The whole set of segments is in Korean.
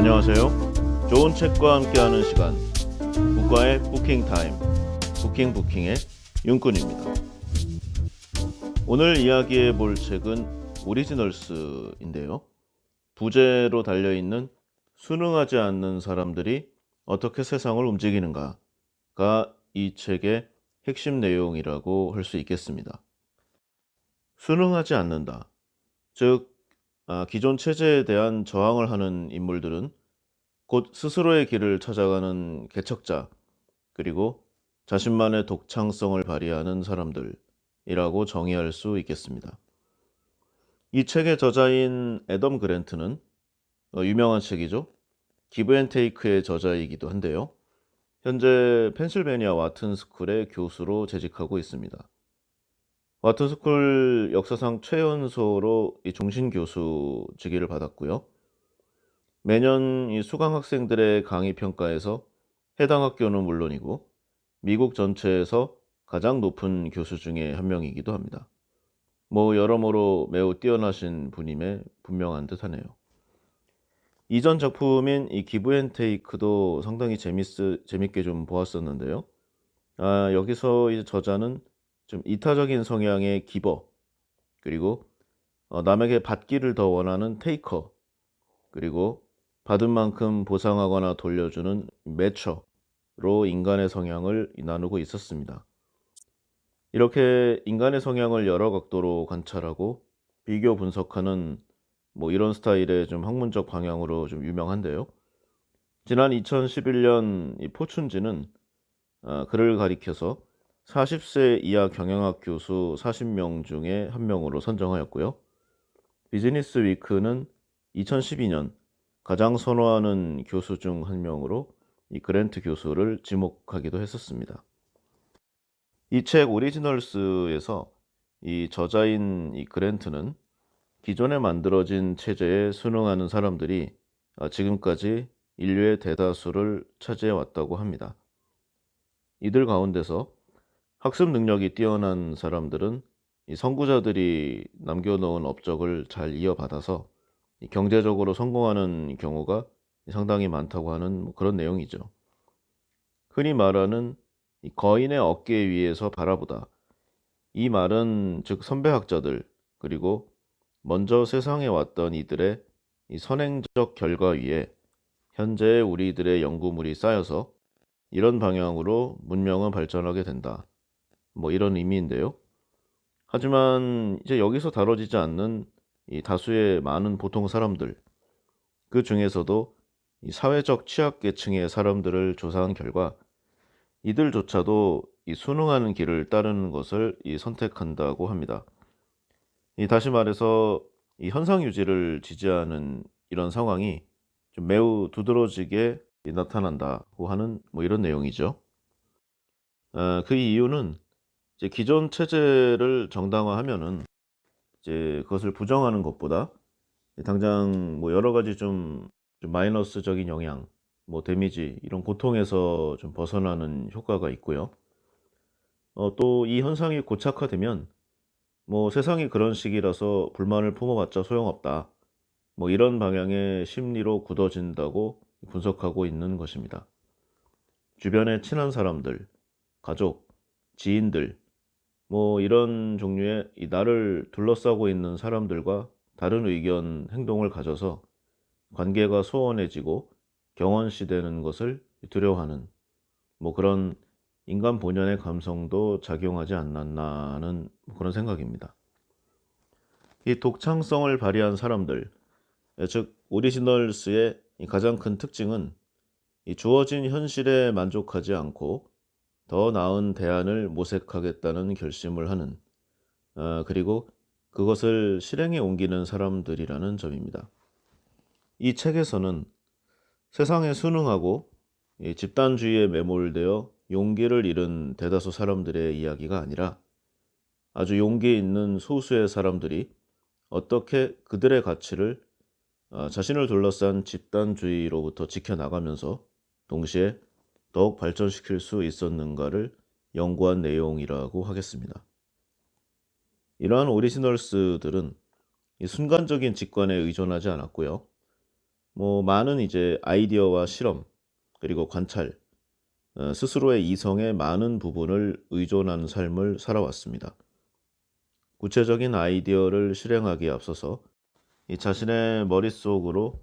안녕하세요. 좋은 책과 함께하는 시간, 국과의 쿠킹타임, 부킹의 윤꾼입니다. 오늘 이야기해 볼 책은 오리지널스인데요. 부제로 달려있는 순응하지 않는 사람들이 어떻게 세상을 움직이는가가 이 책의 핵심 내용이라고 할 수 있겠습니다. 순응하지 않는다. 즉, 기존 체제에 대한 저항을 하는 인물들은 곧 스스로의 길을 찾아가는 개척자, 그리고 자신만의 독창성을 발휘하는 사람들이라고 정의할 수 있겠습니다. 이 책의 저자인 애덤 그랜트는 유명한 책이죠. 기브 앤 테이크의 저자이기도 한데요. 현재 펜실베니아 와튼 스쿨의 교수로 재직하고 있습니다. 와튼 스쿨 역사상 최연소로 이 종신 교수 직위를 받았고요. 매년 이 수강 학생들의 강의 평가에서 해당 학교는 물론이고 미국 전체에서 가장 높은 교수 중에 한 명이기도 합니다. 여러모로 매우 뛰어나신 분임에 분명한 듯하네요. 이전 작품인 이 기브 앤 테이크도 상당히 재밌게 좀 보았었는데요. 여기서 이 저자는 좀 이타적인 성향의 기버, 그리고 남에게 받기를 더 원하는 테이커, 그리고 받은 만큼 보상하거나 돌려주는 매처로 인간의 성향을 나누고 있었습니다. 이렇게 인간의 성향을 여러 각도로 관찰하고 비교 분석하는 이런 스타일의 좀 학문적 방향으로 좀 유명한데요. 지난 2011년 이 포춘지는 그를 가리켜서 40세 이하 경영학 교수 40명 중에 한 명으로 선정하였고요. 비즈니스 위크는 2012년 가장 선호하는 교수 중 한 명으로 이 그랜트 교수를 지목하기도 했었습니다. 이 책 오리지널스에서 이 저자인 이 그랜트는 기존에 만들어진 체제에 순응하는 사람들이 지금까지 인류의 대다수를 차지해 왔다고 합니다. 이들 가운데서 학습 능력이 뛰어난 사람들은 이 선구자들이 남겨놓은 업적을 잘 이어받아서 경제적으로 성공하는 경우가 상당히 많다고 하는 그런 내용이죠. 흔히 말하는 이 거인의 어깨 위에서 바라보다. 이 말은 즉 선배학자들, 그리고 먼저 세상에 왔던 이들의 이 선행적 결과 위에 현재의 우리들의 연구물이 쌓여서 이런 방향으로 문명은 발전하게 된다. 이런 의미인데요. 하지만 이제 여기서 다뤄지지 않는 이 다수의 많은 보통 사람들, 그 중에서도 이 사회적 취약계층의 사람들을 조사한 결과 이들조차도 이 순응하는 길을 따르는 것을 선택한다고 합니다. 다시 말해서 이 현상 유지를 지지하는 이런 상황이 좀 매우 두드러지게 나타난다고 하는 이런 내용이죠. 그 이유는 이제 기존 체제를 정당화하면은 이제 그것을 부정하는 것보다 당장 여러 가지 좀 마이너스적인 영향, 데미지, 이런 고통에서 좀 벗어나는 효과가 있고요. 또 이 현상이 고착화되면 세상이 그런 식이라서 불만을 품어봤자 소용없다. 이런 방향의 심리로 굳어진다고 분석하고 있는 것입니다. 주변의 친한 사람들, 가족, 지인들, 이런 종류의 이 나를 둘러싸고 있는 사람들과 다른 의견, 행동을 가져서 관계가 소원해지고 경원시되는 것을 두려워하는 그런 인간 본연의 감성도 작용하지 않았나 하는 그런 생각입니다. 이 독창성을 발휘한 사람들, 즉 오리지널스의 이 가장 큰 특징은 이 주어진 현실에 만족하지 않고 더 나은 대안을 모색하겠다는 결심을 하는, 그리고 그것을 실행에 옮기는 사람들이라는 점입니다. 이 책에서는 세상에 순응하고 이 집단주의에 매몰되어 용기를 잃은 대다수 사람들의 이야기가 아니라 아주 용기 있는 소수의 사람들이 어떻게 그들의 가치를 자신을 둘러싼 집단주의로부터 지켜나가면서 동시에 더욱 발전시킬 수 있었는가를 연구한 내용이라고 하겠습니다. 이러한 오리지널스들은 이 순간적인 직관에 의존하지 않았고요. 많은 이제 아이디어와 실험, 그리고 관찰, 스스로의 이성의 많은 부분을 의존하는 삶을 살아왔습니다. 구체적인 아이디어를 실행하기에 앞서서 이 자신의 머릿속으로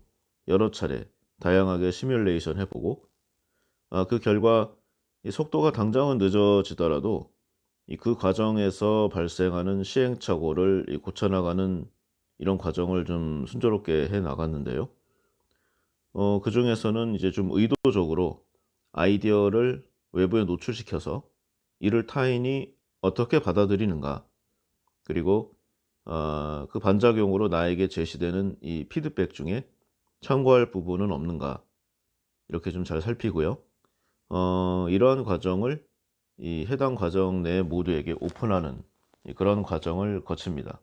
여러 차례 다양하게 시뮬레이션 해보고, 그 결과 이 속도가 당장은 늦어지더라도 그 과정에서 발생하는 시행착오를 고쳐나가는 이런 과정을 좀 순조롭게 해 나갔는데요. 그 중에서는 이제 좀 의도적으로 아이디어를 외부에 노출시켜서 이를 타인이 어떻게 받아들이는가, 그리고 그 반작용으로 나에게 제시되는 이 피드백 중에 참고할 부분은 없는가, 이렇게 좀 잘 살피고요. 이러한 과정을 이 해당 과정 내 모두에게 오픈하는 그런 과정을 거칩니다.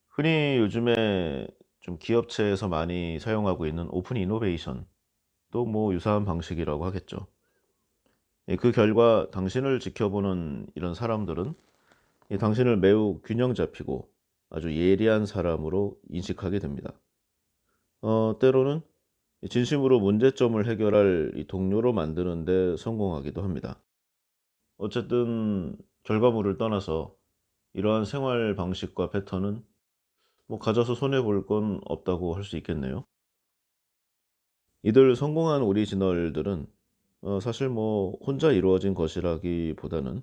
흔히 요즘에 좀 기업체에서 많이 사용하고 있는 오픈 이노베이션, 또 유사한 방식이라고 하겠죠. 그 결과 당신을 지켜보는 이런 사람들은 당신을 매우 균형 잡히고 아주 예리한 사람으로 인식하게 됩니다. 때로는 진심으로 문제점을 해결할 이 동료로 만드는 데 성공하기도 합니다. 어쨌든 결과물을 떠나서 이러한 생활 방식과 패턴은 가져서 손해 볼 건 없다고 할 수 있겠네요. 이들 성공한 오리지널들은 사실 혼자 이루어진 것이라기보다는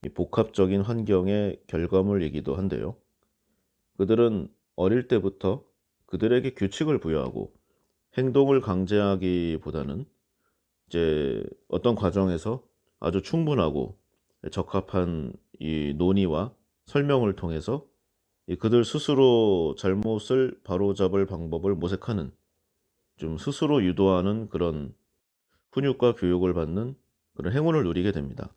이 복합적인 환경의 결과물이기도 한데요. 그들은 어릴 때부터 그들에게 규칙을 부여하고 행동을 강제하기보다는 이제 어떤 과정에서 아주 충분하고 적합한 이 논의와 설명을 통해서 이 그들 스스로 잘못을 바로잡을 방법을 모색하는, 좀 스스로 유도하는 그런 훈육과 교육을 받는 그런 행운을 누리게 됩니다.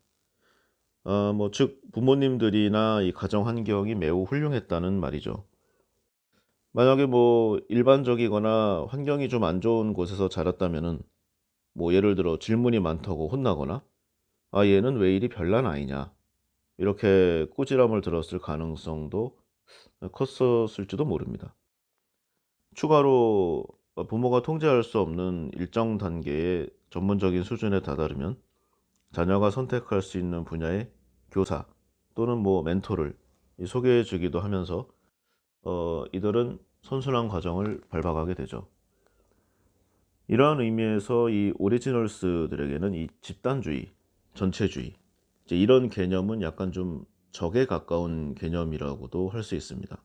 즉 부모님들이나 이 가정 환경이 매우 훌륭했다는 말이죠. 만약에 일반적이거나 환경이 좀 안 좋은 곳에서 자랐다면은 예를 들어 질문이 많다고 혼나거나 얘는 왜 이리 별난 아이냐, 이렇게 꾸지람을 들었을 가능성도 컸었을지도 모릅니다. 추가로 부모가 통제할 수 없는 일정 단계의 전문적인 수준에 다다르면 자녀가 선택할 수 있는 분야의 교사 또는 멘토를 소개해 주기도 하면서 이들은 선순환 과정을 밟아가게 되죠. 이러한 의미에서 이 오리지널스들에게는 이 집단주의, 전체주의, 이제 이런 개념은 약간 좀 적에 가까운 개념이라고도 할 수 있습니다.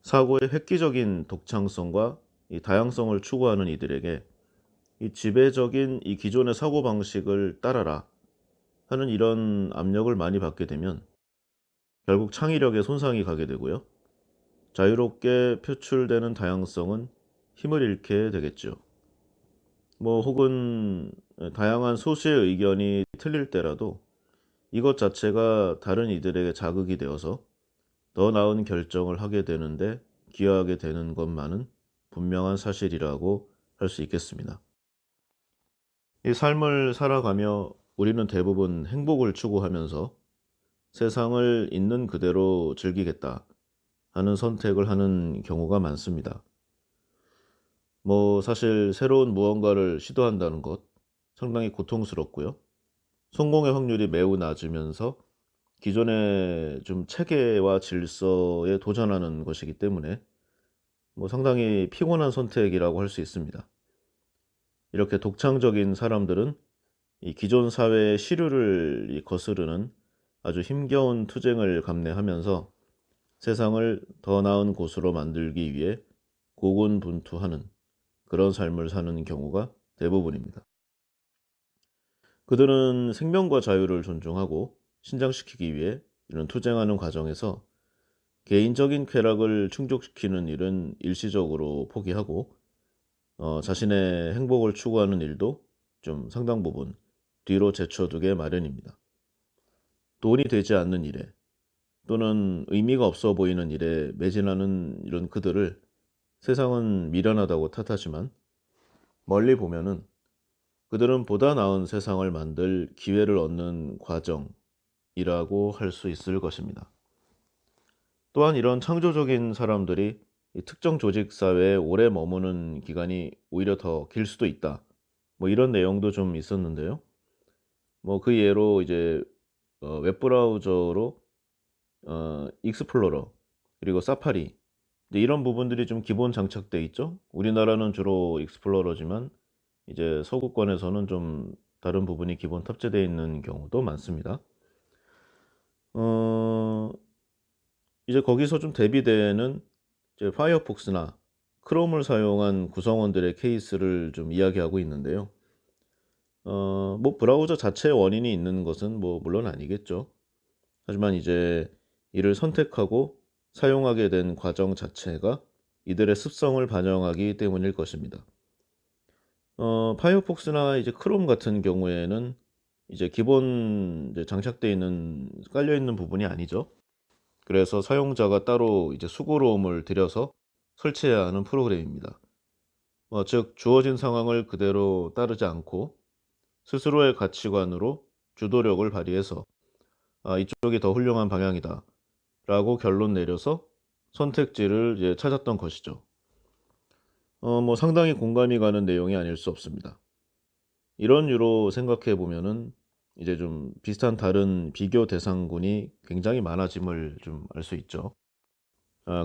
사고의 획기적인 독창성과 이 다양성을 추구하는 이들에게 이 지배적인 이 기존의 사고방식을 따라라 하는 이런 압력을 많이 받게 되면 결국 창의력에 손상이 가게 되고요. 자유롭게 표출되는 다양성은 힘을 잃게 되겠죠. 혹은 다양한 소수의 의견이 틀릴 때라도 이것 자체가 다른 이들에게 자극이 되어서 더 나은 결정을 하게 되는데 기여하게 되는 것만은 분명한 사실이라고 할 수 있겠습니다. 이 삶을 살아가며 우리는 대부분 행복을 추구하면서 세상을 있는 그대로 즐기겠다 하는 선택을 하는 경우가 많습니다. 사실 새로운 무언가를 시도한다는 것 상당히 고통스럽고요. 성공의 확률이 매우 낮으면서 기존의 좀 체계와 질서에 도전하는 것이기 때문에 상당히 피곤한 선택이라고 할 수 있습니다. 이렇게 독창적인 사람들은 이 기존 사회의 시류를 거스르는 아주 힘겨운 투쟁을 감내하면서 세상을 더 나은 곳으로 만들기 위해 고군분투하는 그런 삶을 사는 경우가 대부분입니다. 그들은 생명과 자유를 존중하고 신장시키기 위해 이런 투쟁하는 과정에서 개인적인 쾌락을 충족시키는 일은 일시적으로 포기하고 자신의 행복을 추구하는 일도 좀 상당 부분 뒤로 제쳐두게 마련입니다. 돈이 되지 않는 일에 또는 의미가 없어 보이는 일에 매진하는 이런 그들을 세상은 미련하다고 탓하지만 멀리 보면은 그들은 보다 나은 세상을 만들 기회를 얻는 과정이라고 할 수 있을 것입니다. 또한 이런 창조적인 사람들이 이 특정 조직 사회에 오래 머무는 기간이 오히려 더 길 수도 있다. 뭐 이런 내용도 좀 있었는데요. 뭐 그 예로 이제 웹브라우저로 익스플로러 그리고 사파리 이제 이런 부분들이 좀 기본 장착돼 있죠. 우리나라는 주로 익스플로러지만 이제 서구권에서는 좀 다른 부분이 기본 탑재되어 있는 경우도 많습니다. 어 이제 거기서 좀 대비되는 이제 파이어폭스나 크롬을 사용한 구성원들의 케이스를 좀 이야기하고 있는데요. 뭐 브라우저 자체의 원인이 있는 것은 뭐 물론 아니겠죠. 하지만 이제 이를 선택하고 사용하게 된 과정 자체가 이들의 습성을 반영하기 때문일 것입니다. 파이어폭스나 이제 크롬 같은 경우에는 이제 기본 이제 장착되어 있는 깔려 있는 부분이 아니죠. 그래서 사용자가 따로 이제 수고로움을 들여서 설치해야 하는 프로그램입니다. 즉 주어진 상황을 그대로 따르지 않고 스스로의 가치관으로 주도력을 발휘해서 '아 이쪽이 더 훌륭한 방향이다.'라고 결론 내려서 선택지를 이제 찾았던 것이죠. 뭐 상당히 공감이 가는 내용이 아닐 수 없습니다. 이런 유로 생각해 보면은 이제 좀 비슷한 다른 비교 대상군이 굉장히 많아짐을 좀 알 수 있죠.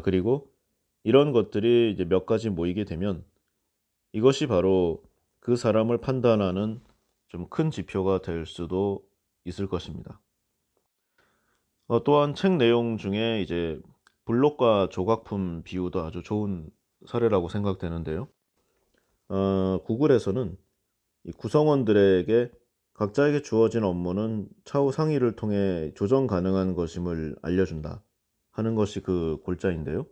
그리고 이런 것들이 이제 몇 가지 모이게 되면 이것이 바로 그 사람을 판단하는 좀 큰 지표가 될 수도 있을 것입니다. 또한 책 내용 중에 이제 블록과 조각품 비유도 아주 좋은 사례라고 생각되는데요. 구글에서는 이 구성원들에게 각자에게 주어진 업무는 차후 상의를 통해 조정 가능한 것임을 알려준다 하는 것이 그 골자인데요.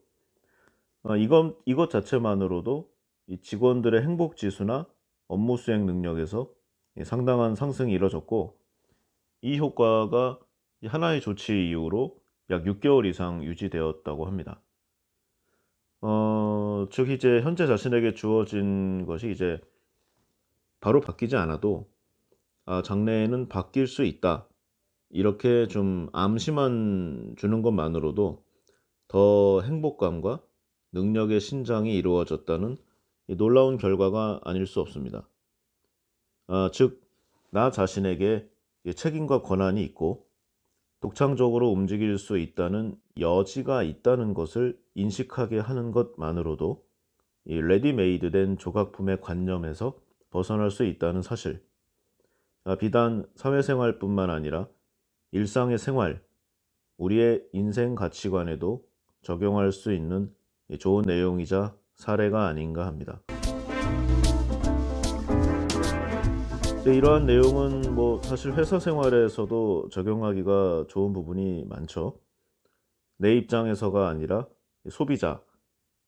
이것 자체만으로도 이 직원들의 행복 지수나 업무 수행 능력에서 상당한 상승이 이뤄졌고 이 효과가 이 하나의 조치 이후로 약 6개월 이상 유지되었다고 합니다. 즉 이제 현재 자신에게 주어진 것이 이제 바로 바뀌지 않아도 '아 장래에는 바뀔 수 있다.' 이렇게 좀 암시만 주는 것만으로도 더 행복감과 능력의 신장이 이루어졌다는 이 놀라운 결과가 아닐 수 없습니다. 즉 나 자신에게 이 책임과 권한이 있고 독창적으로 움직일 수 있다는 여지가 있다는 것을 인식하게 하는 것만으로도 이 레디메이드된 조각품의 관념에서 벗어날 수 있다는 사실. 비단 사회생활뿐만 아니라 일상의 생활, 우리의 인생 가치관에도 적용할 수 있는 좋은 내용이자 사례가 아닌가 합니다. 이러한 내용은 뭐 사실 회사 생활에서도 적용하기가 좋은 부분이 많죠. 내 입장에서가 아니라 소비자,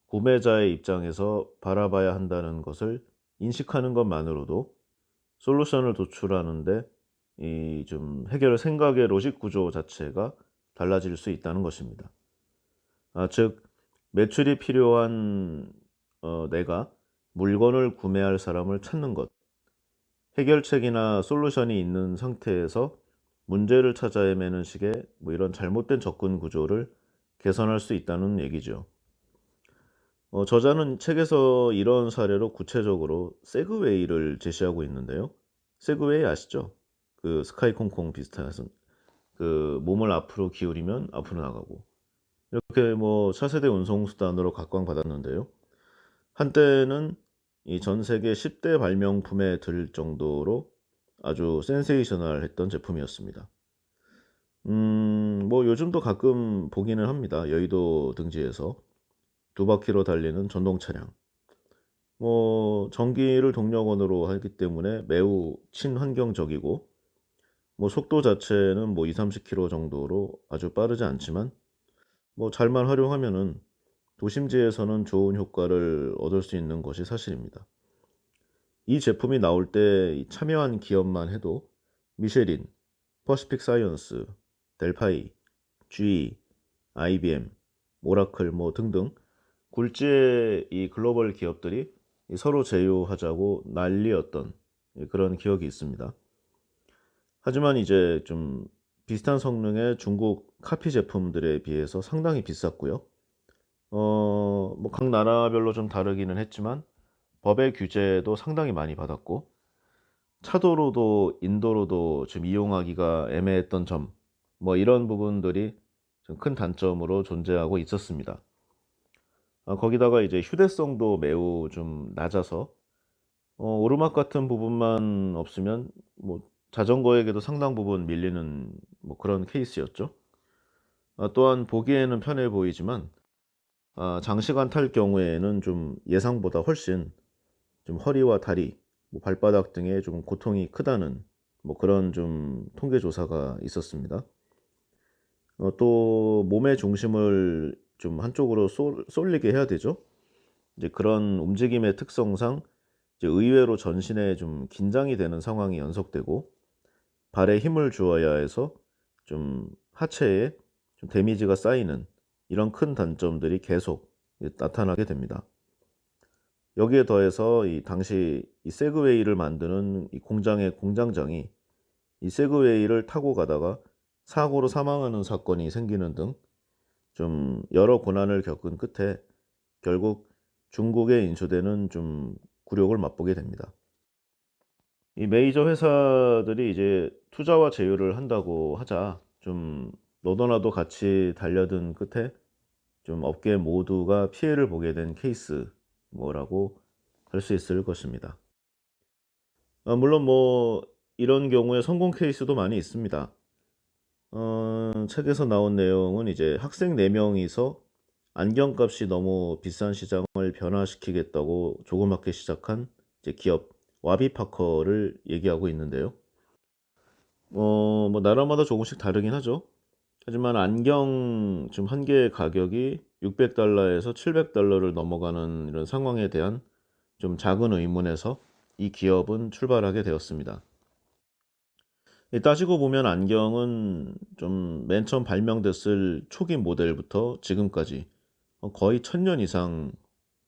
구매자의 입장에서 바라봐야 한다는 것을 인식하는 것만으로도 솔루션을 도출하는데 이 좀 해결 생각의 로직 구조 자체가 달라질 수 있다는 것입니다. 즉 매출이 필요한 내가 물건을 구매할 사람을 찾는 것, 해결책이나 솔루션이 있는 상태에서 문제를 찾아 헤매는 식의 뭐 이런 잘못된 접근 구조를 개선할 수 있다는 얘기죠. 저자는 책에서 이런 사례로 구체적으로 세그웨이를 제시하고 있는데요. 세그웨이 아시죠? 그 스카이콩콩 비슷한 그 몸을 앞으로 기울이면 앞으로 나가고 이렇게 뭐 차세대 운송수단으로 각광받았는데요. 한때는 이 전 세계 10대 발명품에 들 정도로 아주 센세이셔널했던 제품이었습니다. 뭐 요즘도 가끔 보기는 합니다. 여의도 등지에서 두 바퀴로 달리는 전동 차량. 뭐 전기를 동력원으로 하기 때문에 매우 친환경적이고 뭐 속도 자체는 뭐 2-30km 정도로 아주 빠르지 않지만 뭐 잘만 활용하면은 도심지에서는 좋은 효과를 얻을 수 있는 것이 사실입니다. 이 제품이 나올 때 참여한 기업만 해도 미쉐린, 퍼시픽 사이언스, 델파이, GE, IBM, 오라클 뭐 등등 굴지의 이 글로벌 기업들이 서로 제휴하자고 난리였던 그런 기억이 있습니다. 하지만 이제 좀 비슷한 성능의 중국 카피 제품들에 비해서 상당히 비쌌고요. 뭐 각 나라별로 좀 다르기는 했지만 법의 규제도 상당히 많이 받았고 차도로도 인도로도 좀 이용하기가 애매했던 점, 뭐 이런 부분들이 좀 큰 단점으로 존재하고 있었습니다. 거기다가 이제 휴대성도 매우 좀 낮아서 오르막 같은 부분만 없으면 뭐 자전거에게도 상당 부분 밀리는 뭐 그런 케이스였죠. 또한 보기에는 편해 보이지만 장시간 탈 경우에는 좀 예상보다 훨씬 좀 허리와 다리, 뭐 발바닥 등에 좀 고통이 크다는 뭐 그런 좀 통계 조사가 있었습니다. 또 몸의 중심을 좀 한쪽으로 쏠리게 해야 되죠. 이제 그런 움직임의 특성상 이제 의외로 전신에 좀 긴장이 되는 상황이 연속되고 발에 힘을 주어야 해서 좀 하체에 좀 데미지가 쌓이는 이런 큰 단점들이 계속 나타나게 됩니다. 여기에 더해서 이 당시 이 세그웨이를 만드는 이 공장의 공장장이 이 세그웨이를 타고 가다가 사고로 사망하는 사건이 생기는 등 좀 여러 고난을 겪은 끝에 결국 중국에 인수되는 좀 굴욕을 맛보게 됩니다. 이 메이저 회사들이 이제 투자와 제휴를 한다고 하자 좀 너도 나도 같이 달려든 끝에 좀 업계 모두가 피해를 보게 된 케이스 뭐라고 할 수 있을 것입니다. 물론 뭐 이런 경우에 성공 케이스도 많이 있습니다. 책에서 나온 내용은 이제 학생 4명이서 안경값이 너무 비싼 시장을 변화시키겠다고 조그맣게 시작한 이제 기업 와비파커를 얘기하고 있는데요. 뭐 나라마다 조금씩 다르긴 하죠. 하지만 안경 지금 한 개의 가격이 $600에서 $700를 넘어가는 이런 상황에 대한 좀 작은 의문에서 이 기업은 출발하게 되었습니다. 따지고 보면 안경은 좀 맨 처음 발명됐을 초기 모델부터 지금까지 거의 1000년 이상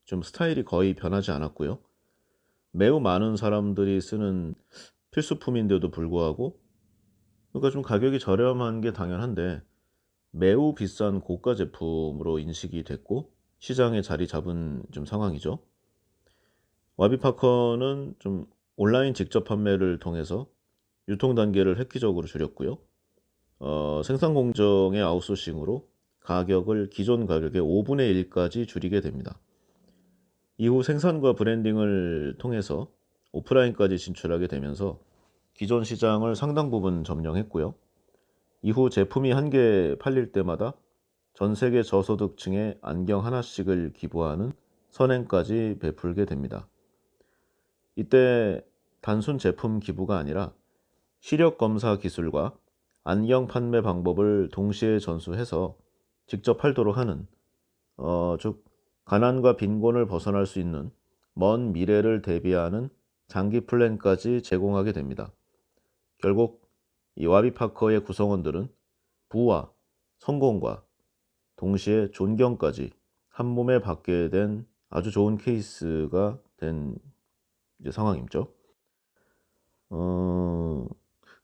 좀 스타일이 거의 변하지 않았고요. 매우 많은 사람들이 쓰는 필수품인데도 불구하고 그러니까 좀 가격이 저렴한 게 당연한데 매우 비싼 고가 제품으로 인식이 됐고 시장에 자리 잡은 좀 상황이죠. 와비파커는 좀 온라인 직접 판매를 통해서 유통 단계를 획기적으로 줄였고요. 생산 공정의 아웃소싱으로 가격을 기존 가격의 5분의 1까지 줄이게 됩니다. 이후 생산과 브랜딩을 통해서 오프라인까지 진출하게 되면서 기존 시장을 상당 부분 점령했고요. 이후 제품이 한 개 팔릴 때마다 전 세계 저소득층에 안경 하나씩을 기부하는 선행까지 베풀게 됩니다. 이때 단순 제품 기부가 아니라 시력 검사 기술과 안경 판매 방법을 동시에 전수해서 직접 팔도록 하는 즉 가난과 빈곤을 벗어날 수 있는 먼 미래를 대비하는 장기 플랜까지 제공하게 됩니다. 결국 이 와비파커의 구성원들은 부와 성공과 동시에 존경까지 한 몸에 받게 된 아주 좋은 케이스가 된 이제 상황이죠.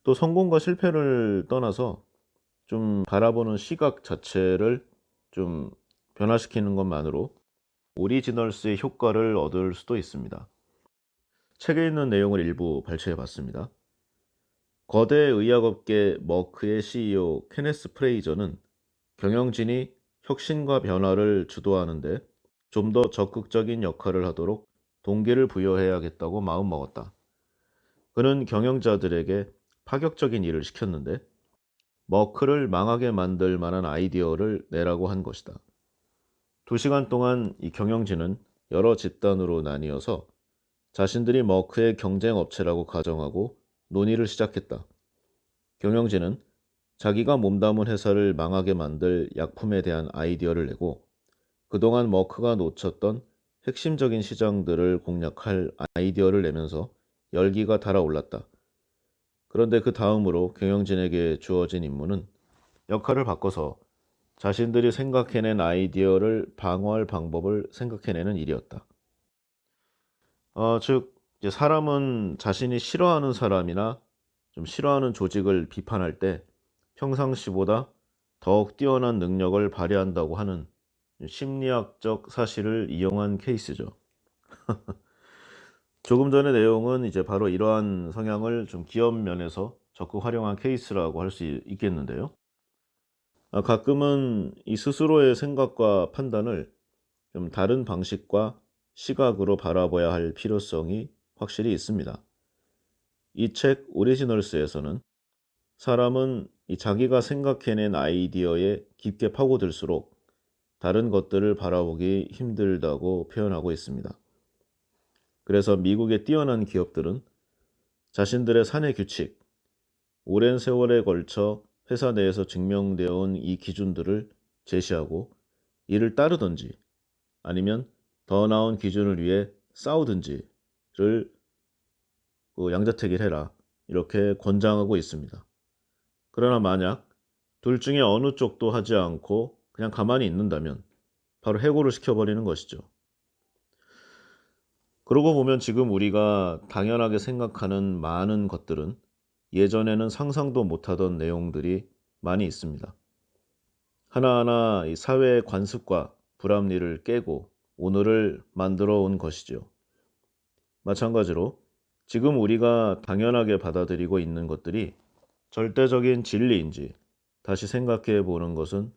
또 성공과 실패를 떠나서 좀 바라보는 시각 자체를 좀 변화시키는 것만으로 오리지널스의 효과를 얻을 수도 있습니다. 책에 있는 내용을 일부 발췌해 봤습니다. 거대 의약업계 머크의 CEO 케네스 프레이저는 경영진이 혁신과 변화를 주도하는데 좀 더 적극적인 역할을 하도록 동기를 부여해야겠다고 마음먹었다. 그는 경영자들에게 파격적인 일을 시켰는데 머크를 망하게 만들 만한 아이디어를 내라고 한 것이다. 2시간 동안 이 경영진은 여러 집단으로 나뉘어서 자신들이 머크의 경쟁 업체라고 가정하고 논의를 시작했다. 경영진은 자기가 몸담은 회사를 망하게 만들 약품에 대한 아이디어를 내고 그동안 머크가 놓쳤던 핵심적인 시장들을 공략할 아이디어를 내면서 열기가 달아올랐다. 그런데 그 다음으로 경영진에게 주어진 임무는 역할을 바꿔서 자신들이 생각해낸 아이디어를 방어할 방법을 생각해내는 일이었다. 즉 이제 사람은 자신이 싫어하는 사람이나 좀 싫어하는 조직을 비판할 때 평상시보다 더욱 뛰어난 능력을 발휘한다고 하는 심리학적 사실을 이용한 케이스죠. 조금 전의 내용은 이제 바로 이러한 성향을 좀 기업 면에서 적극 활용한 케이스라고 할 수 있겠는데요. 가끔은 이 스스로의 생각과 판단을 좀 다른 방식과 시각으로 바라봐야 할 필요성이 확실히 있습니다. 이 책 오리지널스에서는 사람은 이 자기가 생각해낸 아이디어에 깊게 파고들수록 다른 것들을 바라보기 힘들다고 표현하고 있습니다. 그래서 미국의 뛰어난 기업들은 자신들의 사내 규칙, 오랜 세월에 걸쳐 회사 내에서 증명되어 온 이 기준들을 제시하고 이를 따르든지 아니면 더 나은 기준을 위해 싸우든지를 양자택일 해라 이렇게 권장하고 있습니다. 그러나 만약 둘 중에 어느 쪽도 하지 않고 그냥 가만히 있는다면 바로 해고를 시켜버리는 것이죠. 그러고 보면 지금 우리가 당연하게 생각하는 많은 것들은 예전에는 상상도 못하던 내용들이 많이 있습니다. 하나하나 이 사회의 관습과 불합리를 깨고 오늘을 만들어 온 것이죠. 마찬가지로 지금 우리가 당연하게 받아들이고 있는 것들이 절대적인 진리인지 다시 생각해 보는 것은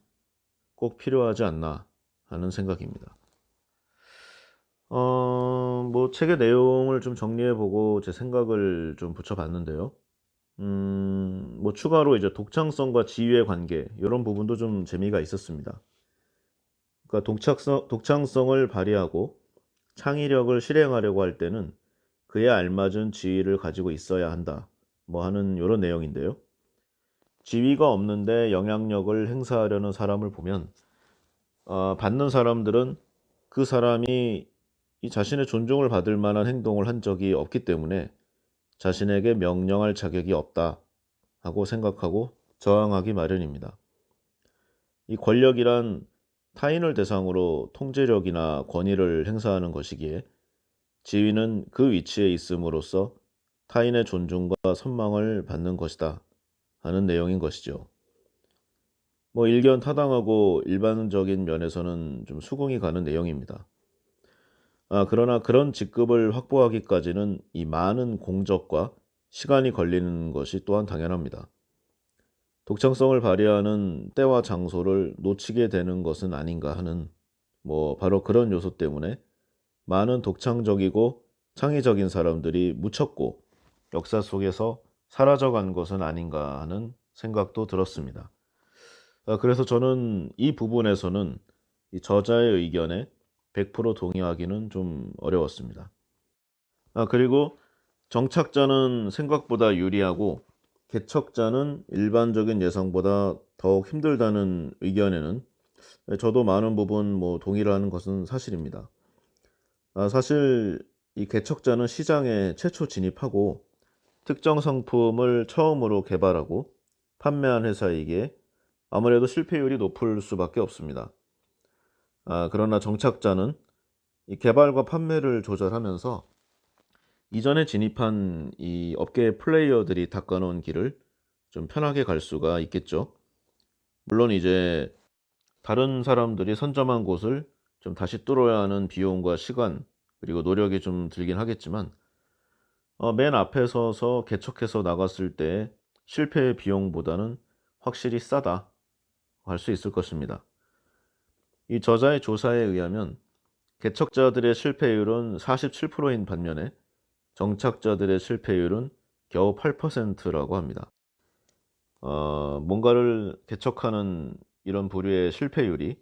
꼭 필요하지 않나 하는 생각입니다. 뭐 책의 내용을 좀 정리해 보고 제 생각을 좀 붙여 봤는데요. 뭐 추가로 이제 독창성과 지위의 관계 요런 부분도 좀 재미가 있었습니다. 그러니까 독창성을 발휘하고 창의력을 실행하려고 할 때는 그에 알맞은 지위를 가지고 있어야 한다. 뭐 하는 요런 내용인데요. 지위가 없는데 영향력을 행사하려는 사람을 보면 받는 사람들은 그 사람이 이 자신의 존중을 받을 만한 행동을 한 적이 없기 때문에 자신에게 명령할 자격이 없다 하고 생각하고 저항하기 마련입니다. 이 권력이란 타인을 대상으로 통제력이나 권위를 행사하는 것이기에 지위는 그 위치에 있음으로써 타인의 존중과 선망을 받는 것이다 하는 내용인 것이죠. 뭐 일견 타당하고 일반적인 면에서는 좀 수긍이 가는 내용입니다. 그러나 그런 직급을 확보하기까지는 이 많은 공적과 시간이 걸리는 것이 또한 당연합니다. 독창성을 발휘하는 때와 장소를 놓치게 되는 것은 아닌가 하는 뭐 바로 그런 요소 때문에 많은 독창적이고 창의적인 사람들이 묻혔고 역사 속에서 사라져간 것은 아닌가 하는 생각도 들었습니다. 그래서 저는 이 부분에서는 이 저자의 의견에 100% 동의하기는 좀 어려웠습니다. 그리고 정착자는 생각보다 유리하고 개척자는 일반적인 예상보다 더욱 힘들다는 의견에는 저도 많은 부분 뭐 동의를 하는 것은 사실입니다. 사실 이 개척자는 시장에 최초 진입하고 특정 상품을 처음으로 개발하고 판매한 회사이기에 아무래도 실패율이 높을 수밖에 없습니다. 그러나 정착자는 이 개발과 판매를 조절하면서 이전에 진입한 이 업계의 플레이어들이 닦아놓은 길을 좀 편하게 갈 수가 있겠죠. 물론 이제 다른 사람들이 선점한 곳을 좀 다시 뚫어야 하는 비용과 시간 그리고 노력이 좀 들긴 하겠지만 맨 앞에 서서 개척해서 나갔을 때 실패의 비용보다는 확실히 싸다 할 수 있을 것입니다. 이 저자의 조사에 의하면 개척자들의 실패율은 47%인 반면에 정착자들의 실패율은 겨우 8%라고 합니다. 뭔가를 개척하는 이런 부류의 실패율이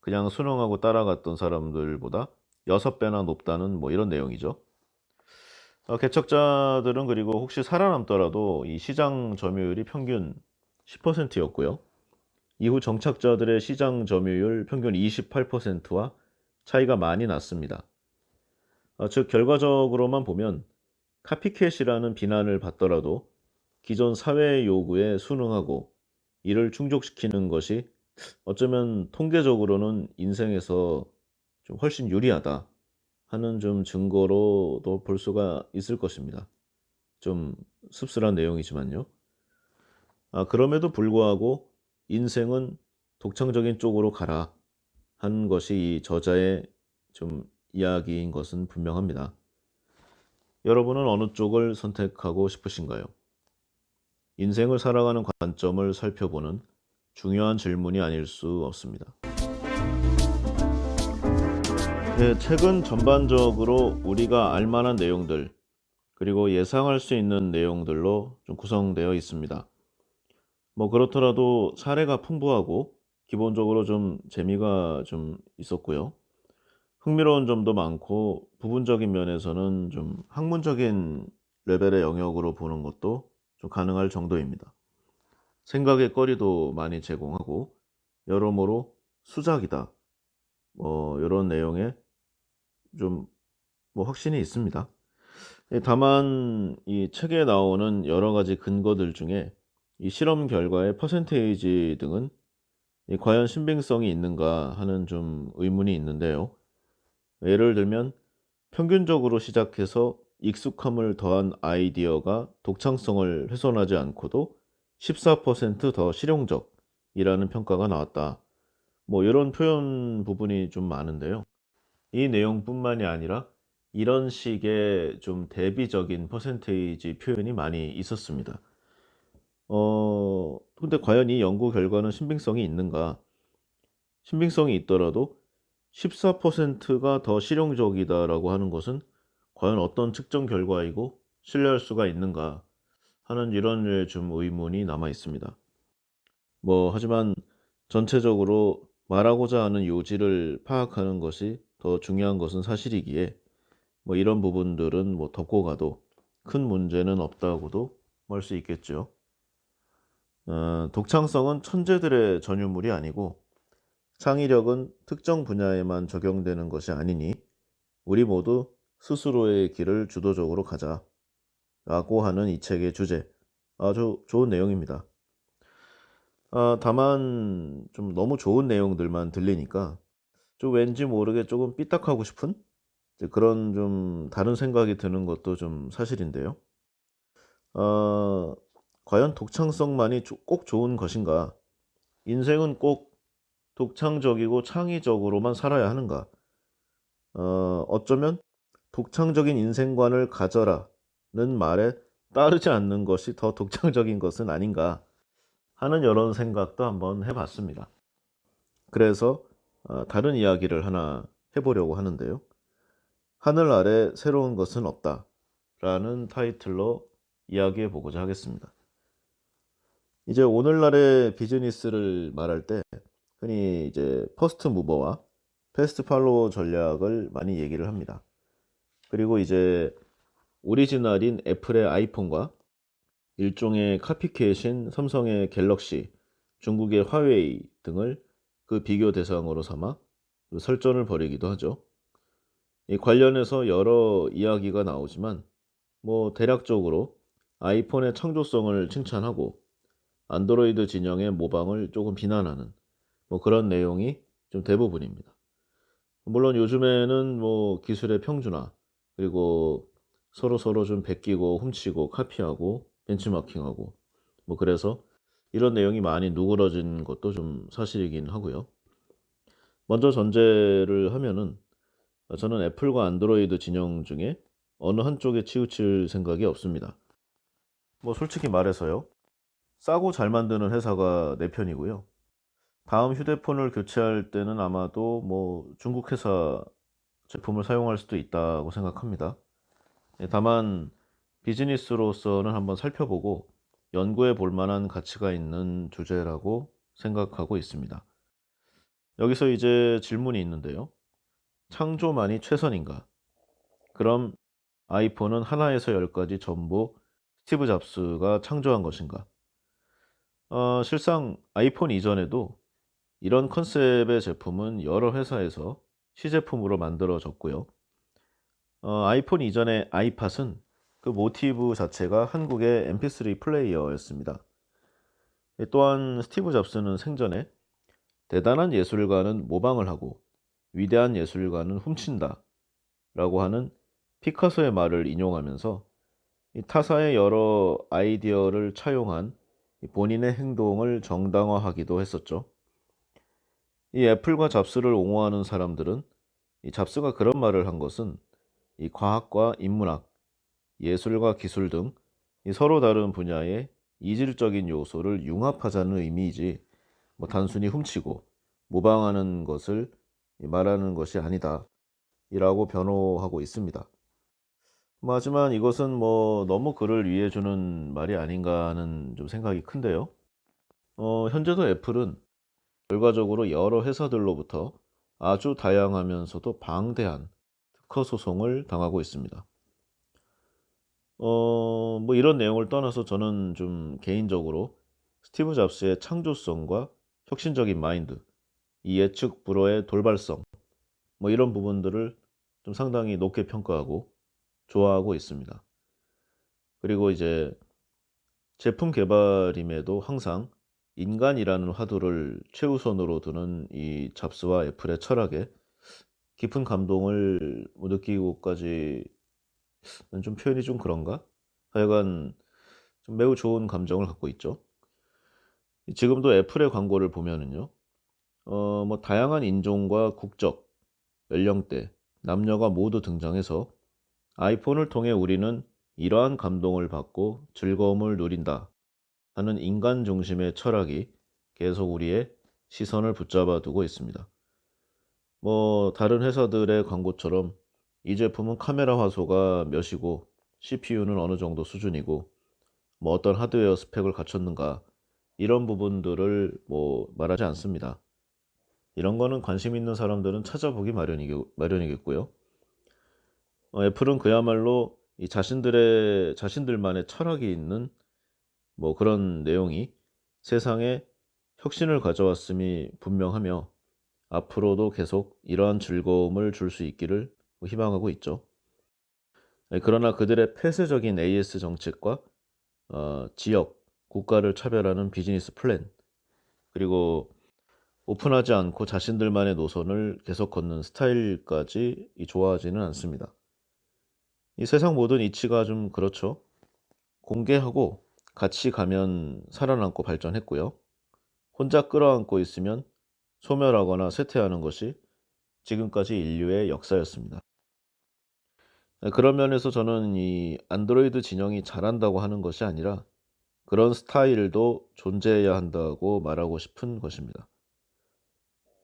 그냥 순응하고 따라갔던 사람들보다 6배나 높다는 뭐 이런 내용이죠. 개척자들은 그리고 혹시 살아남더라도 이 시장 점유율이 평균 10%였고요. 이후 정착자들의 시장 점유율 평균 28%와 차이가 많이 났습니다. 즉 결과적으로만 보면 카피캣이라는 비난을 받더라도 기존 사회의 요구에 순응하고 이를 충족시키는 것이 어쩌면 통계적으로는 인생에서 좀 훨씬 유리하다 하는 좀 증거로도 볼 수가 있을 것입니다. 좀 씁쓸한 내용이지만요. 그럼에도 불구하고 인생은 독창적인 쪽으로 가라. 한 것이 이 저자의 좀 이야기인 것은 분명합니다. 여러분은 어느 쪽을 선택하고 싶으신가요? 인생을 살아가는 관점을 살펴보는 중요한 질문이 아닐 수 없습니다. 네, 책은 전반적으로 우리가 알 만한 내용들, 그리고 예상할 수 있는 내용들로 좀 구성되어 있습니다. 뭐 그렇더라도 사례가 풍부하고 기본적으로 좀 재미가 좀 있었고요. 흥미로운 점도 많고 부분적인 면에서는 좀 학문적인 레벨의 영역으로 보는 것도 좀 가능할 정도입니다. 생각의 거리도 많이 제공하고 여러모로 수작이다. 뭐 이런 내용에 좀 뭐 확신이 있습니다. 예, 다만 이 책에 나오는 여러 가지 근거들 중에 이 실험 결과의 퍼센테이지 등은 이 과연 신빙성이 있는가 하는 좀 의문이 있는데요. 예를 들면 평균적으로 시작해서 익숙함을 더한 아이디어가 독창성을 훼손하지 않고도 14%더 실용적이라는 평가가 나왔다. 뭐 이런 표현 부분이 좀 많은데요. 이 내용뿐만이 아니라 이런 식의 좀 대비적인 퍼센테이지 표현이 많이 있었습니다. 근데 과연 이 연구 결과는 신빙성이 있는가? 신빙성이 있더라도 14%가 더 실용적이다라고 하는 것은 과연 어떤 측정 결과이고 신뢰할 수가 있는가 하는 이런 류의 좀 의문이 남아 있습니다. 뭐 하지만 전체적으로 말하고자 하는 요지를 파악하는 것이 더 중요한 것은 사실이기에 뭐 이런 부분들은 뭐 덮고 가도 큰 문제는 없다고도 할 수 있겠죠. 독창성은 천재들의 전유물이 아니고 창의력은 특정 분야에만 적용되는 것이 아니니 우리 모두 스스로의 길을 주도적으로 가자라고 하는 이 책의 주제. 아주 좋은 내용입니다. 다만 좀 너무 좋은 내용들만 들리니까 좀 왠지 모르게 조금 삐딱하고 싶은 이제 그런 좀 다른 생각이 드는 것도 좀 사실인데요. 어, 과연 독창성만이 꼭 좋은 것인가? 인생은 꼭 독창적이고 창의적으로만 살아야 하는가? 어쩌면 독창적인 인생관을 가져라는 말에 따르지 않는 것이 더 독창적인 것은 아닌가 하는 이런 생각도 한번 해봤습니다. 그래서 다른 이야기를 하나 해보려고 하는데요. 하늘 아래 새로운 것은 없다 라는 타이틀로 이야기해 보고자 하겠습니다. 이제 오늘날의 비즈니스를 말할 때 흔히 이제 퍼스트 무버와 패스트 팔로워 전략을 많이 얘기를 합니다. 그리고 이제 오리지널인 애플의 아이폰과 일종의 카피캣인 삼성의 갤럭시, 중국의 화웨이 등을 그 비교 대상으로 삼아 그 설전을 벌이기도 하죠. 이 관련해서 여러 이야기가 나오지만 뭐 대략적으로 아이폰의 창조성을 칭찬하고 안드로이드 진영의 모방을 조금 비난하는 뭐 그런 내용이 좀 대부분입니다. 물론 요즘에는 뭐 기술의 평준화 그리고 서로 좀 베끼고 훔치고 카피하고 벤치마킹하고 뭐 그래서 이런 내용이 많이 누그러진 것도 좀 사실이긴 하고요. 먼저 전제를 하면은 저는 애플과 안드로이드 진영 중에 어느 한쪽에 치우칠 생각이 없습니다. 뭐 솔직히 말해서요. 싸고 잘 만드는 회사가 내 편이고요. 다음 휴대폰을 교체할 때는 아마도 뭐 중국 회사 제품을 사용할 수도 있다고 생각합니다. 다만 비즈니스로서는 한번 살펴보고 연구해 볼 만한 가치가 있는 주제라고 생각하고 있습니다. 여기서 이제 질문이 있는데요. 창조만이 최선인가? 그럼 아이폰은 하나에서 열까지 전부 스티브 잡스가 창조한 것인가? 실상 아이폰 이전에도 이런 컨셉의 제품은 여러 회사에서 시제품으로 만들어졌고요. 아이폰 이전의 아이팟은 그 모티브 자체가 한국의 MP3 플레이어였습니다. 또한 스티브 잡스는 생전에 대단한 예술가는 모방을 하고 위대한 예술가는 훔친다 라고 하는 피카소의 말을 인용하면서 이 타사의 여러 아이디어를 차용한 본인의 행동을 정당화하기도 했었죠. 이 애플과 잡스를 옹호하는 사람들은 이 잡스가 그런 말을 한 것은 이 과학과 인문학, 예술과 기술 등 이 서로 다른 분야의 이질적인 요소를 융합하자는 의미이지 뭐 단순히 훔치고 모방하는 것을 말하는 것이 아니다. 이라고 변호하고 있습니다. 뭐 하지만 이것은 뭐 너무 그를 위해 주는 말이 아닌가 하는 좀 생각이 큰데요. 현재도 애플은 결과적으로 여러 회사들로부터 아주 다양하면서도 방대한 특허 소송을 당하고 있습니다. 뭐 이런 내용을 떠나서 저는 좀 개인적으로 스티브 잡스의 창조성과 혁신적인 마인드, 이 예측 불허의 돌발성, 뭐 이런 부분들을 좀 상당히 높게 평가하고 좋아하고 있습니다. 그리고 이제 제품 개발임에도 항상 인간이라는 화두를 최우선으로 두는 이 잡스와 애플의 철학에 깊은 감동을 뭐 느끼고까지는 좀 표현이 좀 그런가? 하여간 좀 매우 좋은 감정을 갖고 있죠. 지금도 애플의 광고를 보면은요. 뭐 다양한 인종과 국적, 연령대, 남녀가 모두 등장해서 아이폰을 통해 우리는 이러한 감동을 받고 즐거움을 누린다 하는 인간 중심의 철학이 계속 우리의 시선을 붙잡아 두고 있습니다. 뭐 다른 회사들의 광고처럼 이 제품은 카메라 화소가 몇이고 CPU는 어느 정도 수준이고 뭐 어떤 하드웨어 스펙을 갖췄는가 이런 부분들을 뭐 말하지 않습니다. 이런 거는 관심 있는 사람들은 찾아보기 마련이겠고요. 애플은 그야말로 이 자신들만의 철학이 있는 뭐 그런 내용이 세상에 혁신을 가져왔음이 분명하며 앞으로도 계속 이러한 즐거움을 줄 수 있기를 희망하고 있죠. 그러나 그들의 폐쇄적인 AS 정책과 지역, 국가를 차별하는 비즈니스 플랜, 그리고 오픈하지 않고 자신들만의 노선을 계속 걷는 스타일까지 좋아하지는 않습니다. 이 세상 모든 이치가 좀 그렇죠. 공개하고 같이 가면 살아남고 발전했고요. 혼자 끌어안고 있으면 소멸하거나 쇠퇴하는 것이 지금까지 인류의 역사였습니다. 그런 면에서 저는 이 안드로이드 진영이 잘한다고 하는 것이 아니라 그런 스타일도 존재해야 한다고 말하고 싶은 것입니다.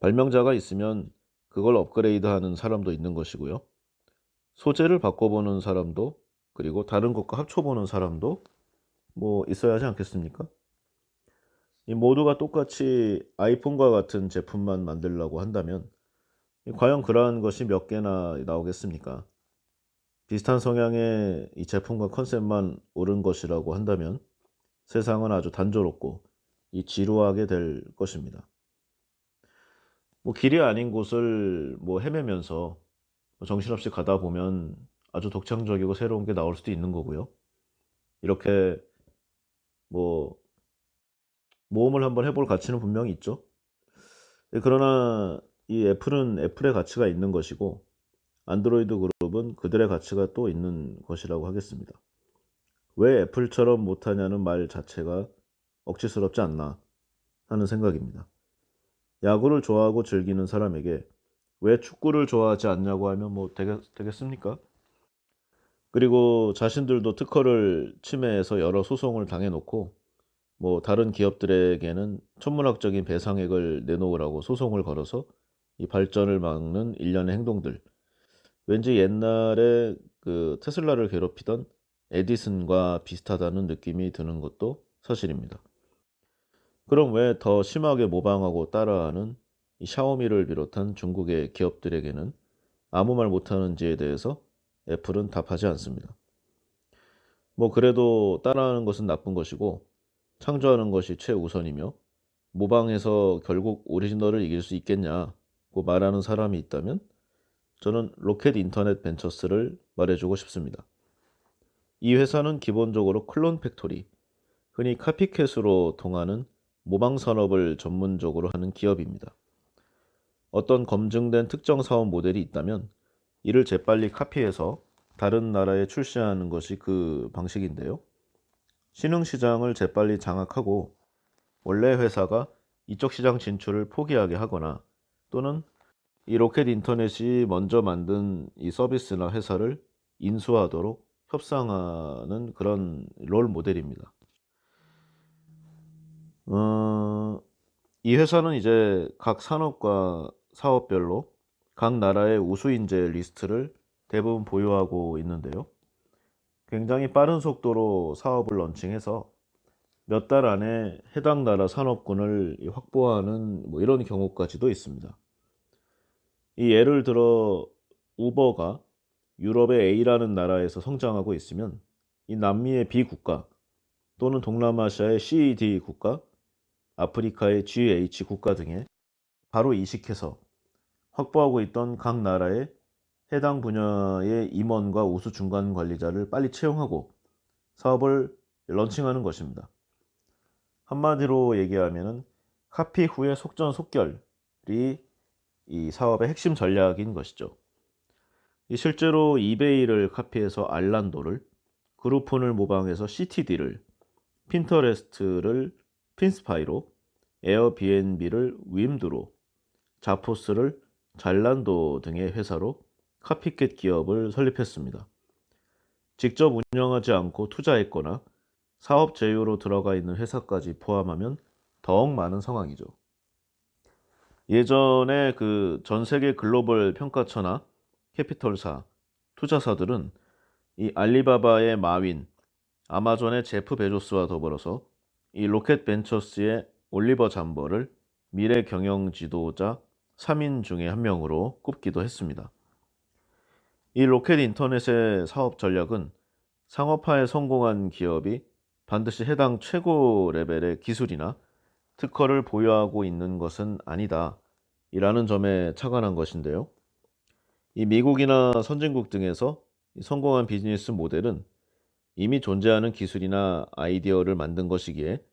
발명자가 있으면 그걸 업그레이드하는 사람도 있는 것이고요. 소재를 바꿔보는 사람도 그리고 다른 것과 합쳐보는 사람도 뭐 있어야 하지 않겠습니까? 이 모두가 똑같이 아이폰과 같은 제품만 만들려고 한다면 과연 그러한 것이 몇 개나 나오겠습니까? 비슷한 성향의 이 제품과 컨셉만 옳은 것이라고 한다면 세상은 아주 단조롭고 이 지루하게 될 것입니다. 뭐 길이 아닌 곳을 뭐 헤매면서 뭐 정신없이 가다 보면 아주 독창적이고 새로운 게 나올 수도 있는 거고요. 이렇게 뭐 모험을 한번 해볼 가치는 분명히 있죠. 그러나 이 애플은 애플의 가치가 있는 것이고 안드로이드 그룹은 그들의 가치가 또 있는 것이라고 하겠습니다. 왜 애플처럼 못하냐는 말 자체가 억지스럽지 않나 하는 생각입니다. 야구를 좋아하고 즐기는 사람에게 왜 축구를 좋아하지 않냐고 하면 뭐 되겠습니까? 그리고 자신들도 특허를 침해해서 여러 소송을 당해놓고 뭐 다른 기업들에게는 천문학적인 배상액을 내놓으라고 소송을 걸어서 이 발전을 막는 일련의 행동들. 왠지 옛날에 그 테슬라를 괴롭히던 에디슨과 비슷하다는 느낌이 드는 것도 사실입니다. 그럼 왜 더 심하게 모방하고 따라하는 이 샤오미를 비롯한 중국의 기업들에게는 아무 말 못하는지에 대해서 애플은 답하지 않습니다. 뭐 그래도 따라하는 것은 나쁜 것이고 창조하는 것이 최우선이며 모방해서 결국 오리지널을 이길 수 있겠냐고 말하는 사람이 있다면 저는 로켓 인터넷 벤처스를 말해주고 싶습니다. 이 회사는 기본적으로 클론 팩토리, 흔히 카피캣으로 통하는 모방 산업을 전문적으로 하는 기업입니다. 어떤 검증된 특정 사업 모델이 있다면 이를 재빨리 카피해서 다른 나라에 출시하는 것이 그 방식인데요. 신흥 시장을 재빨리 장악하고 원래 회사가 이쪽 시장 진출을 포기하게 하거나 또는 이 로켓 인터넷이 먼저 만든 이 서비스나 회사를 인수하도록 협상하는 그런 롤 모델입니다. 이 회사는 이제 각 산업과 사업별로 각 나라의 우수 인재 리스트를 대부분 보유하고 있는데요. 굉장히 빠른 속도로 사업을 런칭해서 몇 달 안에 해당 나라 산업군을 확보하는 뭐 이런 경우까지도 있습니다. 이 예를 들어 우버가 유럽의 A라는 나라에서 성장하고 있으면 이 남미의 B 국가 또는 동남아시아의 CED 국가, 아프리카의 GH 국가 등에 바로 이식해서 확보하고 있던 각 나라의 해당 분야의 임원과 우수 중간 관리자를 빨리 채용하고 사업을 런칭하는 것입니다. 한마디로 얘기하면은 카피 후에 속전속결이 이 사업의 핵심 전략인 것이죠. 실제로 이베이를 카피해서 알란도를, 그루폰을 모방해서 CTD를, 핀터레스트를 핀스파이로, 에어비앤비를 윈드로, 자포스를 잘란도 등의 회사로 카피캣 기업을 설립했습니다. 직접 운영하지 않고 투자했거나 사업 제휴로 들어가 있는 회사까지 포함하면 더욱 많은 상황이죠. 예전에 그 전 세계 글로벌 평가처나 캐피털사, 투자사들은 이 알리바바의 마윈, 아마존의 제프 베조스와 더불어서 이 로켓 벤처스의 올리버 잠버를 미래 경영 지도자 3인 중에 한 명으로 꼽기도 했습니다. 이 로켓 인터넷의 사업 전략은 상업화에 성공한 기업이 반드시 해당 최고 레벨의 기술이나 특허를 보유하고 있는 것은 아니다 이라는 점에 착안한 것인데요. 이 미국이나 선진국 등에서 성공한 비즈니스 모델은 이미 존재하는 기술이나 아이디어를 만든 것이기에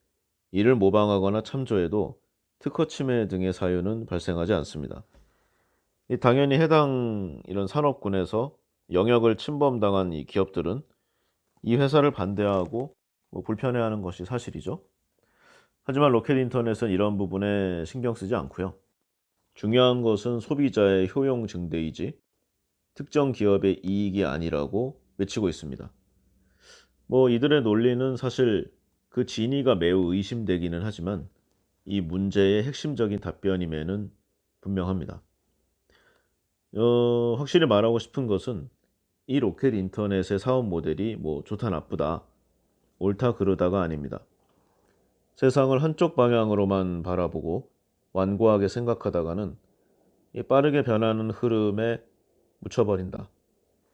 이를 모방하거나 참조해도 특허 침해 등의 사유는 발생하지 않습니다. 당연히 해당 이런 산업군에서 영역을 침범당한 이 기업들은 이 회사를 반대하고 불편해하는 것이 사실이죠. 하지만 로켓 인터넷은 이런 부분에 신경 쓰지 않고요. 중요한 것은 소비자의 효용 증대이지 특정 기업의 이익이 아니라고 외치고 있습니다. 이들의 논리는 사실 그 진위가 매우 의심되기는 하지만 이 문제의 핵심적인 답변임에는 분명합니다. 확실히 말하고 싶은 것은 이 로켓 인터넷의 사업 모델이 좋다 나쁘다, 옳다 그르다가 아닙니다. 세상을 한쪽 방향으로만 바라보고 완고하게 생각하다가는 이 빠르게 변하는 흐름에 묻혀버린다.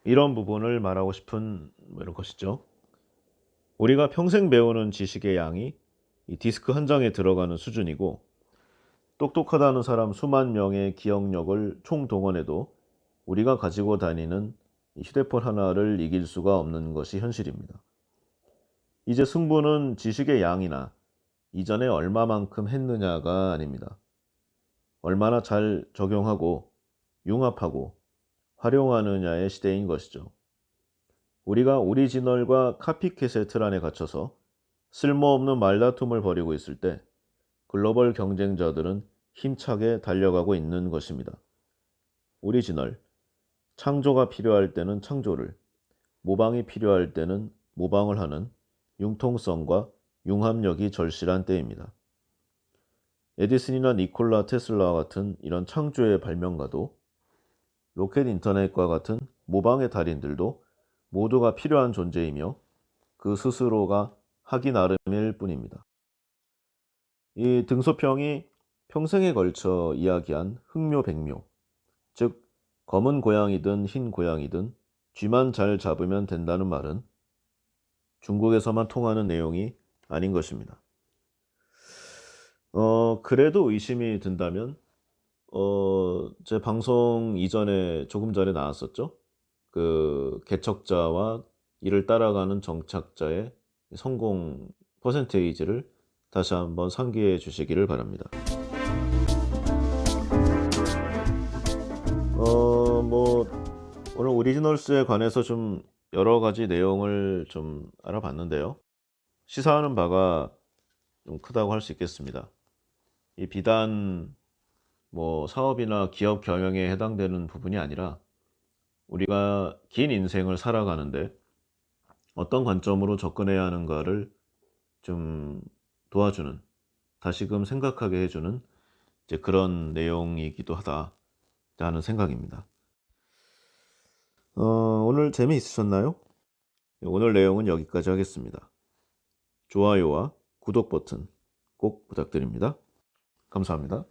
이런 부분을 말하고 싶은 이런 것이죠. 우리가 평생 배우는 지식의 양이 이 디스크 한 장에 들어가는 수준이고 똑똑하다는 사람 수만 명의 기억력을 총동원해도 우리가 가지고 다니는 휴대폰 하나를 이길 수가 없는 것이 현실입니다. 이제 승부는 지식의 양이나 이전에 얼마만큼 했느냐가 아닙니다. 얼마나 잘 적용하고 융합하고 활용하느냐의 시대인 것이죠. 우리가 오리지널과 카피캣의 틀 안에 갇혀서 쓸모없는 말다툼을 벌이고 있을 때 글로벌 경쟁자들은 힘차게 달려가고 있는 것입니다. 오리지널, 창조가 필요할 때는 창조를, 모방이 필요할 때는 모방을 하는 융통성과 융합력이 절실한 때입니다. 에디슨이나 니콜라 테슬라와 같은 이런 창조의 발명가도 로켓 인터넷과 같은 모방의 달인들도 모두가 필요한 존재이며 그 스스로가 하기 나름일 뿐입니다. 이 등소평이 평생에 걸쳐 이야기한 흑묘백묘, 즉 검은 고양이든 흰 고양이든 쥐만 잘 잡으면 된다는 말은 중국에서만 통하는 내용이 아닌 것입니다. 그래도 의심이 든다면 제 방송 이전에 조금 전에 나왔었죠. 그 개척자와 이를 따라가는 정착자의 성공 퍼센테이지를 다시 한번 상기해 주시기를 바랍니다. 오늘 오리지널스에 관해서 좀 여러 가지 내용을 좀 알아봤는데요. 시사하는 바가 좀 크다고 할 수 있겠습니다. 이 비단 뭐 사업이나 기업 경영에 해당되는 부분이 아니라 우리가 긴 인생을 살아가는데 어떤 관점으로 접근해야 하는가를 좀 도와주는, 다시금 생각하게 해주는 이제 그런 내용이기도 하다라는 생각입니다. 오늘 재미있으셨나요? 오늘 내용은 여기까지 하겠습니다. 좋아요와 구독 버튼 꼭 부탁드립니다. 감사합니다.